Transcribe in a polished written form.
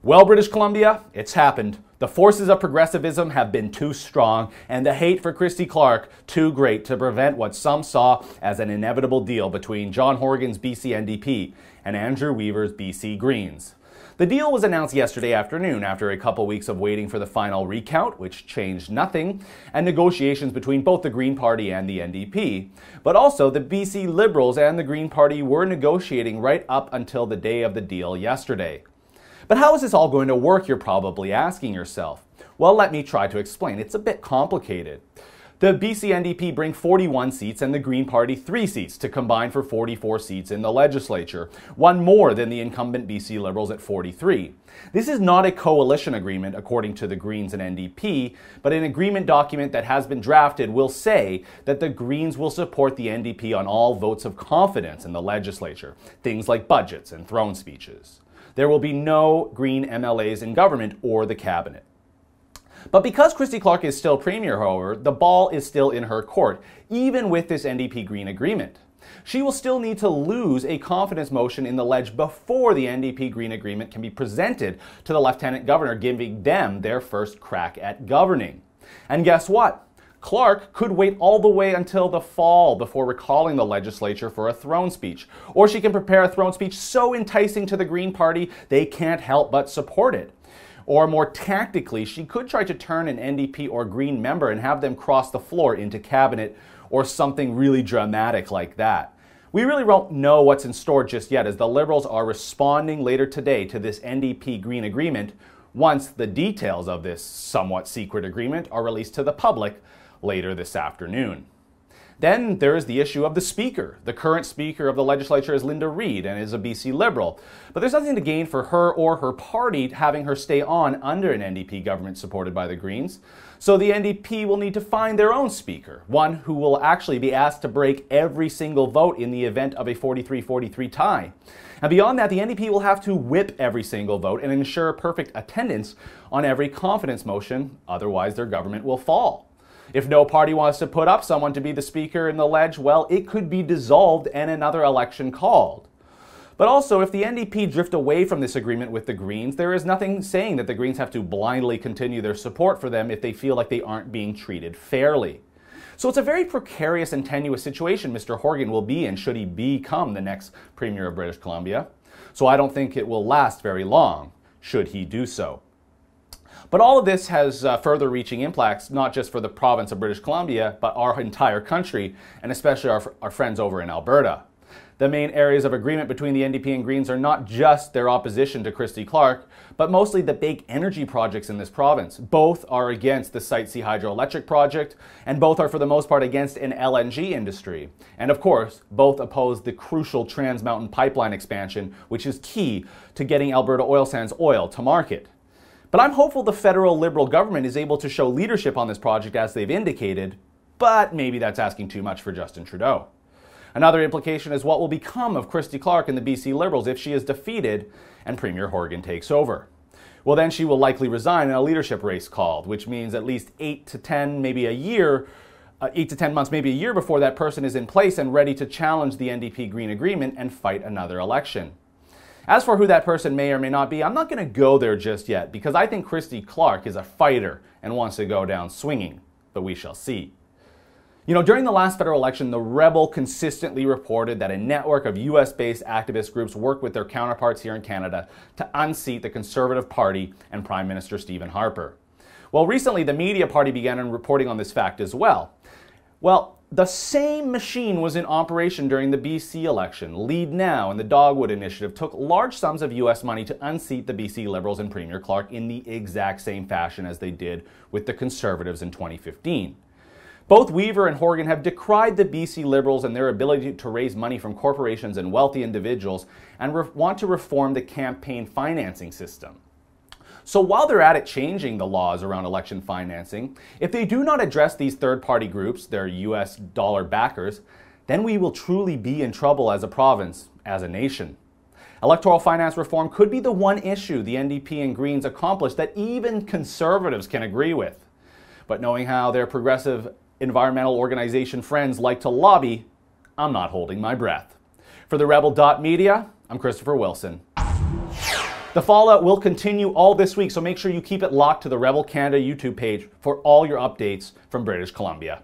Well, British Columbia, it's happened. The forces of progressivism have been too strong, and the hate for Christy Clark too great to prevent what some saw as an inevitable deal between John Horgan's BC NDP and Andrew Weaver's BC Greens. The deal was announced yesterday afternoon after a couple weeks of waiting for the final recount, which changed nothing, and negotiations between both the Green Party and the NDP. But also, the BC Liberals and the Green Party were negotiating right up until the day of the deal yesterday. But how is this all going to work, you're probably asking yourself? Well, let me try to explain. It's a bit complicated. The BC NDP bring 41 seats and the Green Party 3 seats to combine for 44 seats in the legislature, one more than the incumbent BC Liberals at 43. This is not a coalition agreement according to the Greens and NDP, but an agreement document that has been drafted will say that the Greens will support the NDP on all votes of confidence in the legislature, things like budgets and throne speeches. There will be no Green MLAs in government or the cabinet. But because Christy Clark is still Premier, however, the ball is still in her court, even with this NDP-Green agreement. She will still need to lose a confidence motion in the ledge before the NDP-Green agreement can be presented to the Lieutenant Governor, giving them their first crack at governing. And guess what? Clark could wait all the way until the fall before recalling the legislature for a throne speech. Or she can prepare a throne speech so enticing to the Green Party they can't help but support it. Or more tactically, she could try to turn an NDP or Green member and have them cross the floor into cabinet or something really dramatic like that. We really won't know what's in store just yet, as the Liberals are responding later today to this NDP-Green agreement once the details of this somewhat secret agreement are released to the public later this afternoon. Then there is the issue of the Speaker. The current Speaker of the legislature is Linda Reid and is a BC Liberal. But there's nothing to gain for her or her party having her stay on under an NDP government supported by the Greens. So the NDP will need to find their own Speaker, one who will actually be asked to break every single vote in the event of a 43-43 tie. And beyond that, the NDP will have to whip every single vote and ensure perfect attendance on every confidence motion, otherwise their government will fall. If no party wants to put up someone to be the Speaker in the ledge, well, it could be dissolved and another election called. But also, if the NDP drift away from this agreement with the Greens, there is nothing saying that the Greens have to blindly continue their support for them if they feel like they aren't being treated fairly. So it's a very precarious and tenuous situation Mr. Horgan will be in should he become the next Premier of British Columbia. So I don't think it will last very long, should he do so. But all of this has further reaching impacts, not just for the province of British Columbia, but our entire country, and especially our friends over in Alberta. The main areas of agreement between the NDP and Greens are not just their opposition to Christy Clark, but mostly the big energy projects in this province. Both are against the Site C hydroelectric project, and both are for the most part against an LNG industry. And of course, both oppose the crucial Trans Mountain pipeline expansion, which is key to getting Alberta oil sands oil to market. But I'm hopeful the federal Liberal government is able to show leadership on this project as they've indicated, but maybe that's asking too much for Justin Trudeau. Another implication is what will become of Christy Clark and the BC Liberals if she is defeated and Premier Horgan takes over. Well, then she will likely resign in a leadership race called, which means at least 8 to 10 months, maybe a year before that person is in place and ready to challenge the NDP-Green agreement and fight another election. As for who that person may or may not be, I'm not going to go there just yet because I think Christy Clark is a fighter and wants to go down swinging, but we shall see. You know, during the last federal election, the Rebel consistently reported that a network of US-based activist groups worked with their counterparts here in Canada to unseat the Conservative Party and Prime Minister Stephen Harper. Well, recently the media party began reporting on this fact as well. Well, the same machine was in operation during the BC election. Lead Now and the Dogwood Initiative took large sums of US money to unseat the BC Liberals and Premier Clark in the exact same fashion as they did with the Conservatives in 2015. Both Weaver and Horgan have decried the BC Liberals and their ability to raise money from corporations and wealthy individuals and want to reform the campaign financing system. So while they're at it changing the laws around election financing, if they do not address these third-party groups, their US dollar backers, then we will truly be in trouble as a province, as a nation. Electoral finance reform could be the one issue the NDP and Greens accomplish that even Conservatives can agree with. But knowing how their progressive environmental organization friends like to lobby, I'm not holding my breath. For the Rebel.media, I'm Christopher Wilson. The fallout will continue all this week, so make sure you keep it locked to the Rebel Canada YouTube page for all your updates from British Columbia.